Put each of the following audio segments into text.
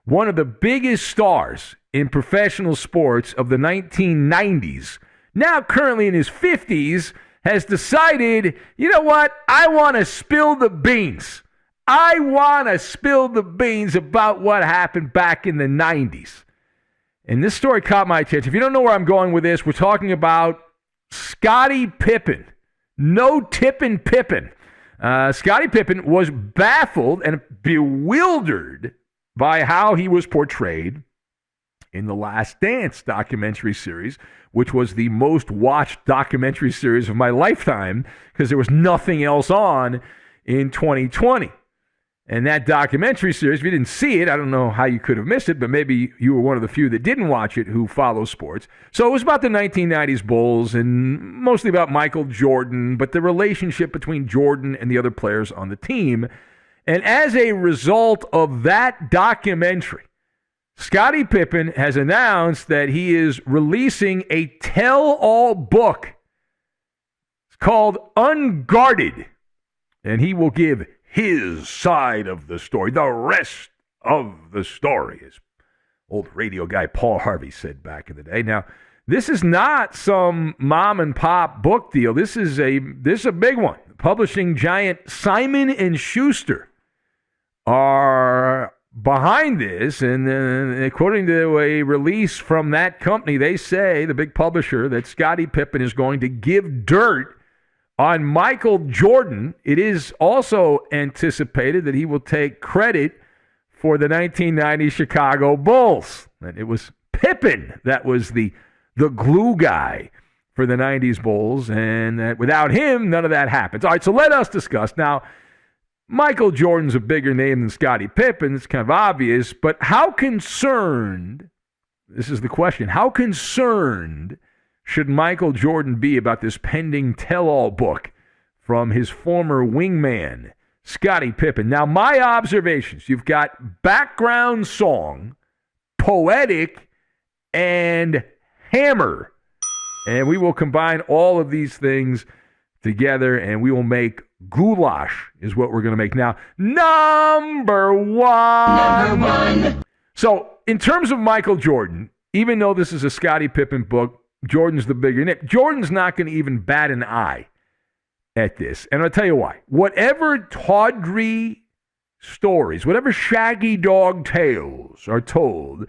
one of the biggest stars in professional sports of the 1990s, now currently in his 50s, has decided, you know what? I want to spill the beans. I want to spill the beans about what happened back in the 90s. And this story caught my attention. If you don't know where I'm going with this, we're talking about Scottie Pippen. No tippin' Pippen. Scottie Pippen was baffled and bewildered by how he was portrayed in The Last Dance documentary series, which was the most watched documentary series of my lifetime because there was nothing else on in 2020. And that documentary series, if you didn't see it, I don't know how you could have missed it, but maybe you were one of the few that didn't watch it who follow sports. So it was about the 1990s Bulls and mostly about Michael Jordan, but the relationship between Jordan and the other players on the team. And as a result of that documentary, Scottie Pippen has announced that he is releasing a tell-all book. It's called Unguarded, and he will give his side of the story, the rest of the story, as old radio guy Paul Harvey said back in the day. Now, this is not some mom and pop book deal. This is a big one. Publishing giant Simon & Schuster are behind this, and according to a release from that company, they say, the big publisher, that Scottie Pippen is going to give dirt on Michael Jordan. It is also anticipated that he will take credit for the 1990 Chicago Bulls. And it was Pippen that was the glue guy for the 90s Bulls, and that without him, none of that happens. All right, so let us discuss. Now, Michael Jordan's a bigger name than Scottie Pippen. It's kind of obvious, but how concerned, this is the question, how concerned should Michael Jordan be about this pending tell-all book from his former wingman, Scottie Pippen? Now, my observations, you've got background song, poetic, and hammer. And we will combine all of these things together, and we will make goulash is what we're going to make. Now, number one. So, in terms of Michael Jordan, even though this is a Scottie Pippen book, Jordan's the bigger name. Jordan's not going to even bat an eye at this. And I'll tell you why. Whatever tawdry stories, whatever shaggy dog tales are told,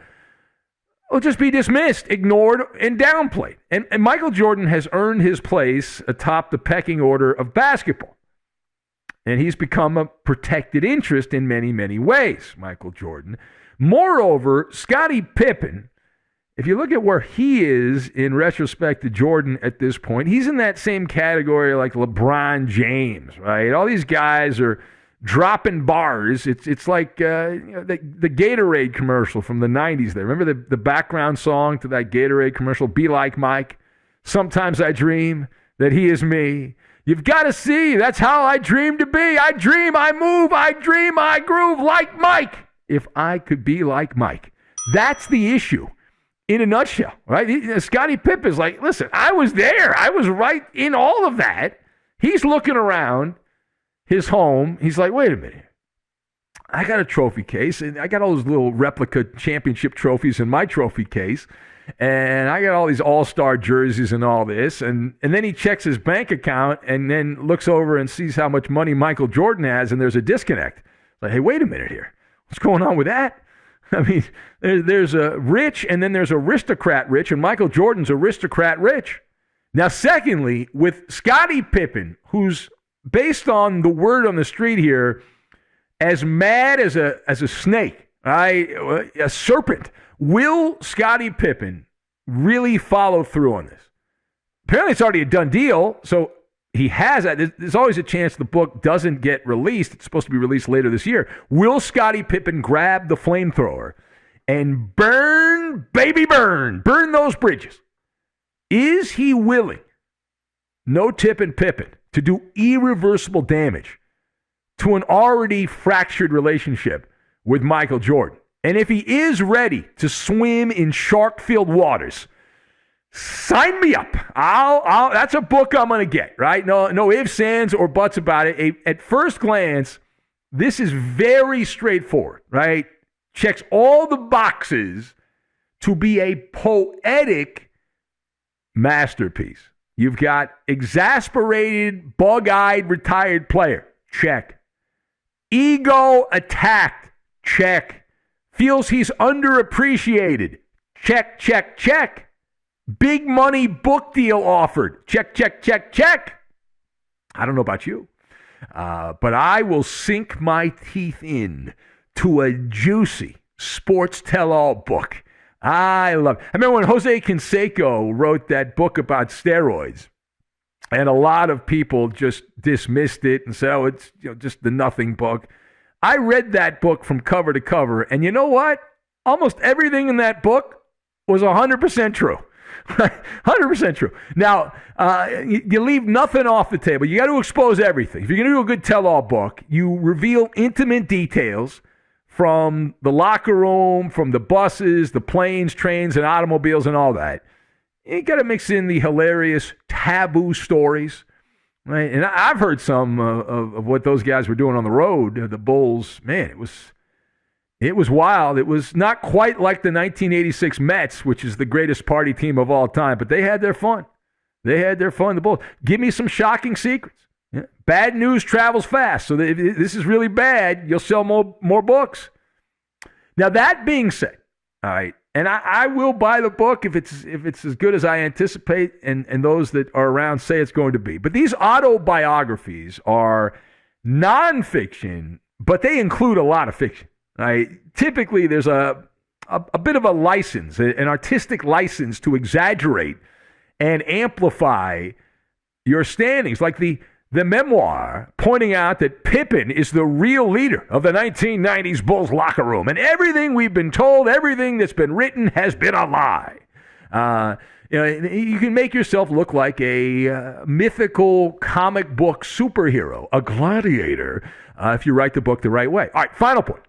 will just be dismissed, ignored, and downplayed. And Michael Jordan has earned his place atop the pecking order of basketball. And he's become a protected interest in many, many ways, Michael Jordan. Moreover, Scottie Pippen, if you look at where he is in retrospect to Jordan at this point, he's in that same category like LeBron James, right? All these guys are dropping bars. It's like the Gatorade commercial from the 90s there. Remember the background song to that Gatorade commercial, Be Like Mike? Sometimes I dream that he is me. You've got to see, that's how I dream to be. I dream, I move, I dream, I groove like Mike. If I could be like Mike. That's the issue. In a nutshell, right? Scottie Pippen is like, listen, I was there. I was right in all of that. He's looking around his home. He's like, wait a minute. I got a trophy case, and I got all those little replica championship trophies in my trophy case, and I got all these all-star jerseys and all this, and then he checks his bank account and then looks over and sees how much money Michael Jordan has, and there's a disconnect. Like, hey, wait a minute here. What's going on with that? I mean, there's a rich and then there's aristocrat rich, and Michael Jordan's aristocrat rich. Now, secondly, with Scottie Pippen, who's based on the word on the street here, as mad as a snake, a serpent, will Scottie Pippen really follow through on this? Apparently, it's already a done deal, so he has that. There's always a chance the book doesn't get released. It's supposed to be released later this year. Will Scottie Pippen grab the flamethrower and burn, baby, burn those bridges? Is he willing, no tipping Pippen, to do irreversible damage to an already fractured relationship with Michael Jordan? And if he is ready to swim in shark-filled waters, sign me up. That's a book I'm going to get, right? No ifs, ands, or buts about it. At first glance, this is very straightforward, right? checks all the boxes to be a poetic masterpiece. You've got exasperated, bug-eyed, retired player. Check. Ego attacked. Check. Feels he's underappreciated. Check, check, check. Big money book deal offered. Check, check, check, check. I don't know about you, but I will sink my teeth in to a juicy sports tell-all book. I remember when Jose Canseco wrote that book about steroids, and a lot of people just dismissed it and said, oh, it's just the nothing book. I read that book from cover to cover, and you know what? Almost everything in that book was 100% true. 100% true. Now, you leave nothing off the table. You got to expose everything. If you're going to do a good tell-all book, you reveal intimate details from the locker room, from the buses, the planes, trains, and automobiles and all that. You got to mix in the hilarious taboo stories. Right? And I've heard some of what those guys were doing on the road, the Bulls. Man, it was wild. It was not quite like the 1986 Mets, which is the greatest party team of all time, but they had their fun. The Bulls. Give me some shocking secrets. Yeah. Bad news travels fast, so if this is really bad, you'll sell more books. Now, that being said, all right, and I will buy the book if it's as good as I anticipate and those that are around say it's going to be. But these autobiographies are nonfiction, but they include a lot of fiction. Right? Typically, there's a bit of a license, an artistic license to exaggerate and amplify your standings. Like the memoir pointing out that Pippen is the real leader of the 1990s Bulls locker room. And everything we've been told, everything that's been written has been a lie. You can make yourself look like a mythical comic book superhero, a gladiator, if you write the book the right way. All right, final point.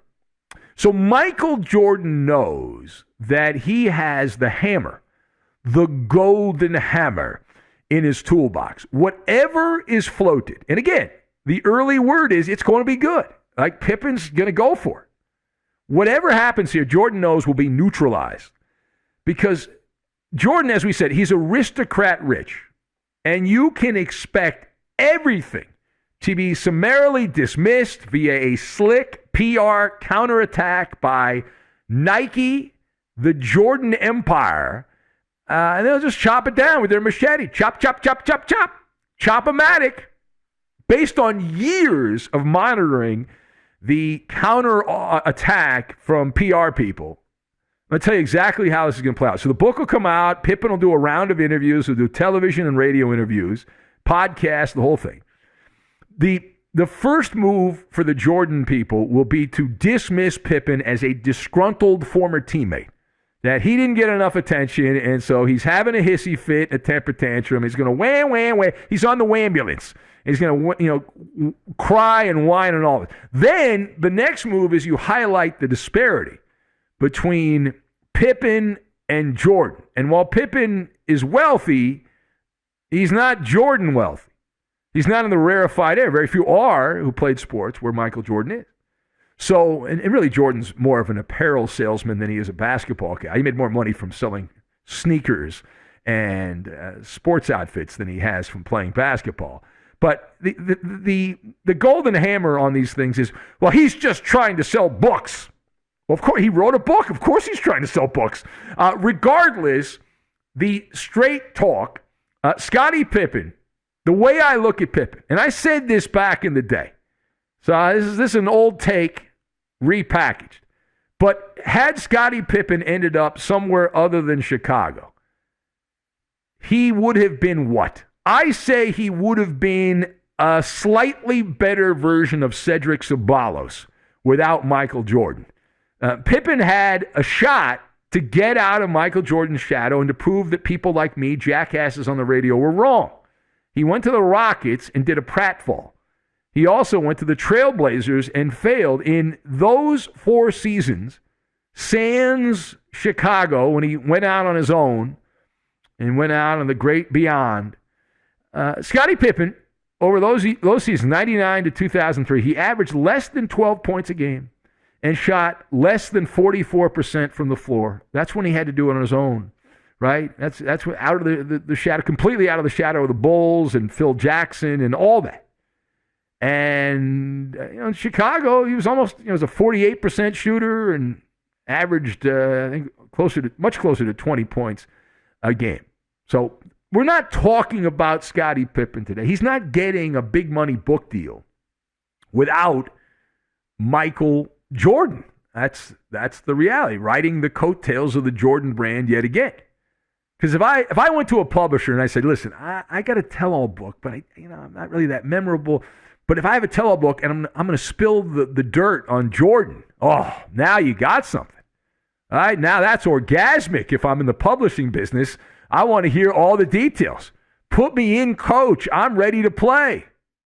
So Michael Jordan knows that he has the hammer, the golden hammer, in his toolbox. Whatever is floated, and again, the early word is it's going to be good. Like Pippen's going to go for it. Whatever happens here, Jordan knows will be neutralized. Because Jordan, as we said, he's aristocrat rich. And you can expect everything to be summarily dismissed via a slick PR counterattack by Nike, the Jordan Empire, and they'll just chop it down with their machete. Chop, chop, chop, chop, chop. Chop-o-matic. Based on years of monitoring the counter-attack from PR people. I'm going to tell you exactly how this is going to play out. So the book will come out. Pippen will do a round of interviews. He'll do television and radio interviews, podcasts, the whole thing. The first move for the Jordan people will be to dismiss Pippen as a disgruntled former teammate. That he didn't get enough attention, and so he's having a hissy fit, a temper tantrum. He's going to wham, wham, wham. He's on the wambulance. He's going to, cry and whine and all that. Then the next move is you highlight the disparity between Pippen and Jordan. And while Pippen is wealthy, he's not Jordan wealthy. He's not in the rarefied air. Very few are who played sports where Michael Jordan is. So, and really Jordan's more of an apparel salesman than he is a basketball guy. He made more money from selling sneakers and sports outfits than he has from playing basketball. But the golden hammer on these things is, well, he's just trying to sell books. Well, of course, he wrote a book. Of course he's trying to sell books. Regardless, the straight talk, Scottie Pippen, the way I look at Pippen, and I said this back in the day, so this is an old take repackaged. But had Scottie Pippen ended up somewhere other than Chicago, he would have been what? I say he would have been a slightly better version of Cedric Ceballos without Michael Jordan. Pippen had a shot to get out of Michael Jordan's shadow and to prove that people like me, jackasses on the radio, were wrong. He went to the Rockets and did a pratfall. He also went to the Trailblazers and failed in those 4 seasons, sans Chicago, when he went out on his own and went out on the great beyond. Scottie Pippen, over those seasons, 99 to 2003, he averaged less than 12 points a game. and shot less than 44% from the floor. That's when he had to do it on his own, right? That's what, out of the shadow, completely out of the shadow of the Bulls and Phil Jackson and all that. And in Chicago, he was was a 48% shooter and averaged I think much closer to 20 points a game. So we're not talking about Scottie Pippen today. He's not getting a big money book deal without Michael Jordan. That's the reality. Riding the coattails of the Jordan brand yet again. Because if I went to a publisher and I said, listen, I got a tell-all book, but I'm not really that memorable. But if I have a tell-all book and I'm going to spill the dirt on Jordan, oh, now you got something. All right, now that's orgasmic. If I'm in the publishing business, I want to hear all the details. Put me in, coach. I'm ready to play.